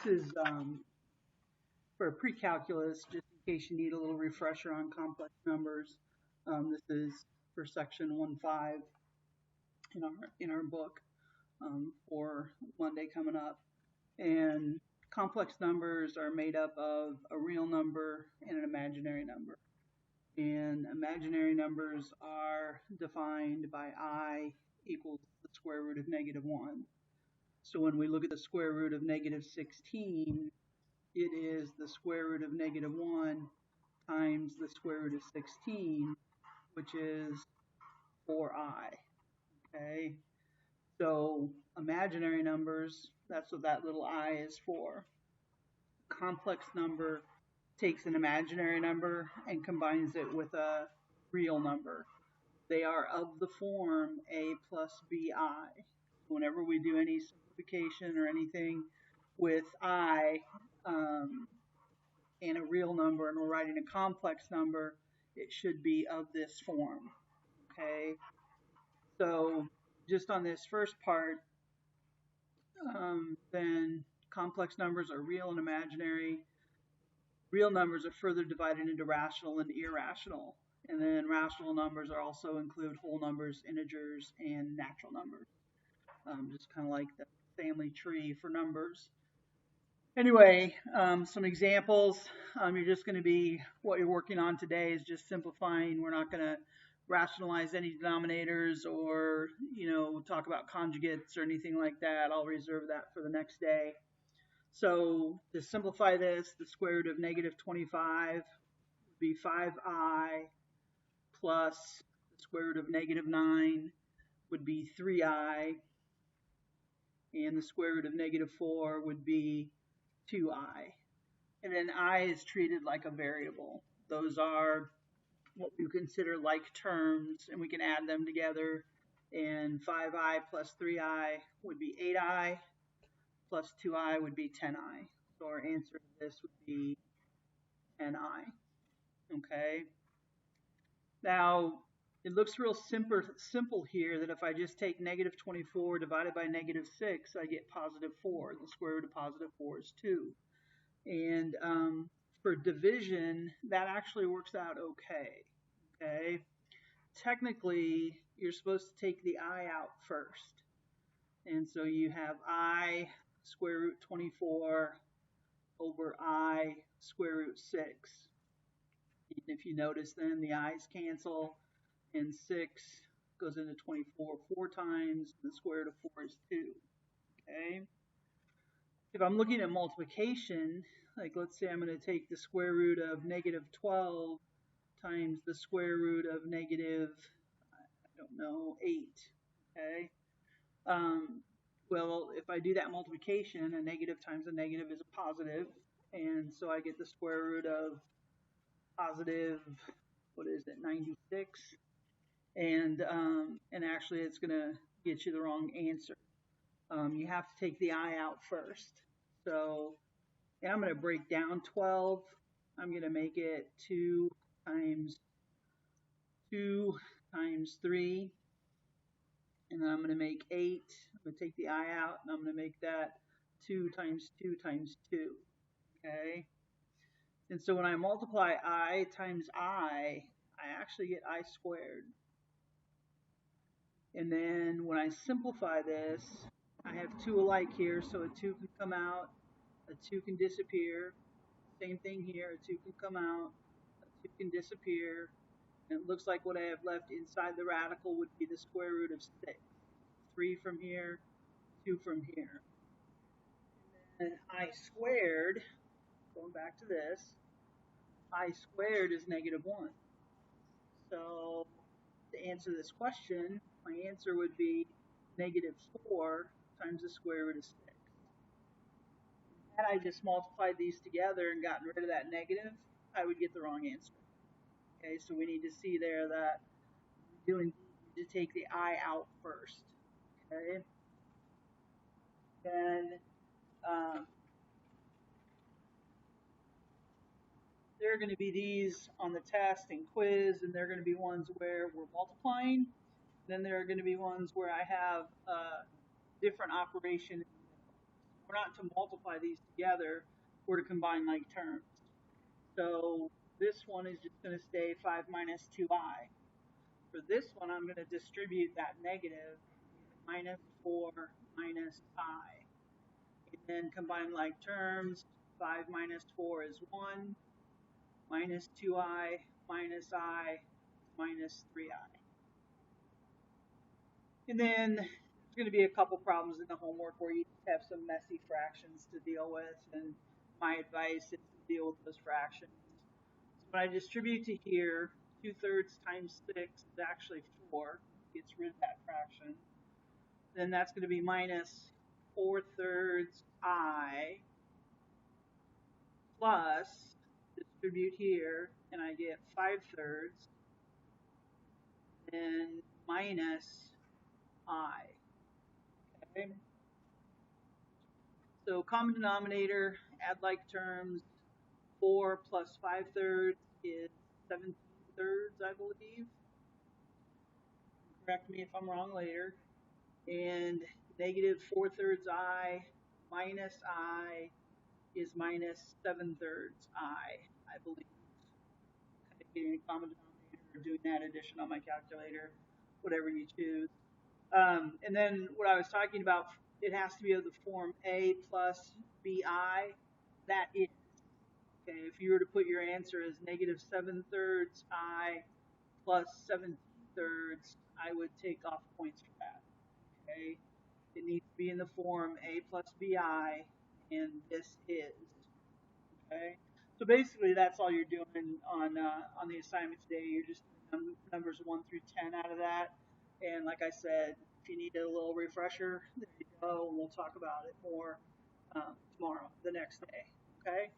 is for pre-calculus, just in case you need a little refresher on complex numbers. This is for section 1.5 in our book for Monday coming up. And complex numbers are made up of a real number and an imaginary number. And imaginary numbers are defined by I equals the square root of -1. So when we look at the square root of -16, it is the square root of -1 times the square root of 16, which is 4i. Okay, so imaginary numbers, that's what that little I is for. Complex number takes an imaginary number and combines it with a real number. They are of the form a plus bi. Whenever we do any simplification or anything with I and a real number, and we're writing a complex number, it should be of this form. Okay, so just on this first part, then complex numbers are real and imaginary. Real numbers are further divided into rational and irrational. And then rational numbers are also include whole numbers, integers, and natural numbers. Just kind of like the family tree for numbers. Anyway, some examples. You're just going to be, what you're working on today is just simplifying. We're not going to rationalize any denominators or, talk about conjugates or anything like that. I'll reserve that for the next day. So to simplify this, the square root of -25 would be 5i plus the square root of -9 would be 3i, and the square root of -4 would be 2i. And then I is treated like a variable. Those are what we consider like terms, and we can add them together. And 5i plus 3i would be 8i, plus 2i would be 10i. So our answer to this would be 10i. Okay. Now, it looks real simple here that if I just take -24 divided by -6, I get +4. The square root of +4 is 2. And for division, that actually works out okay. Okay. Technically, you're supposed to take the I out first. And so you have I square root 24 over I square root 6. And if you notice, then the i's cancel, and 6 goes into 24 4 times, and the square root of 4 is 2. Okay? If I'm looking at multiplication, like let's say I'm going to take the square root of -12 times the square root of -8. Okay? Well, if I do that multiplication, a negative times a negative is a positive, and so I get the square root of positive, 96, and actually it's going to get you the wrong answer. You have to take the I out first. So, and I'm going to break down 12. I'm going to make it 2 times 3. And then I'm going to make 8. I'm going to take the I out, and I'm going to make that 2 times 2 times 2. Okay? And so when I multiply I times I actually get I squared. And then when I simplify this, I have 2 alike here, so a 2 can come out, a 2 can disappear. Same thing here, a 2 can come out, a 2 can disappear. And it looks like what I have left inside the radical would be the square root of 6. 3 from here, 2 from here. And I squared, going back to this, I squared is -1. So to answer this question, my answer would be -4 times the square root of 6. Had I just multiplied these together and gotten rid of that negative, I would get the wrong answer. Okay, so we need to see there that we do need to take the I out first. Okay, then there are going to be these on the test and quiz, and there are going to be ones where we're multiplying. Then there are going to be ones where I have different operation. We're not to multiply these together, we're to combine like terms. So this one is just going to stay 5 minus 2i. For this one, I'm going to distribute that negative, minus 4 minus I. And then combine like terms, 5 minus 4 is 1, minus 2i minus I minus 3i. And then there's going to be a couple problems in the homework where you have some messy fractions to deal with, and my advice is to deal with those fractions. So when I distribute to here, 2/3 times 6 is actually 4, gets rid of that fraction. Then that's going to be minus 4/3 I plus, distribute here, and I get 5/3, and minus I. Okay? So common denominator, add like terms, 4 plus 5/3 is 17/3, I believe. Correct me if I'm wrong later. And negative 4/3 I minus I is minus 7/3 I believe. Kind of getting a common denominator or doing that addition on my calculator, whatever you choose. And then what I was talking about, it has to be of the form A plus BI. That is. Okay, if you were to put your answer as negative 7/3 I plus 17/3, I would take off points for that. Okay, it needs to be in the form A plus BI, and this is. Okay, so basically that's all you're doing on the assignment today. You're just doing numbers 1 through 10 out of that. And like I said, if you need a little refresher, there you go. We'll talk about it more tomorrow, the next day. Okay.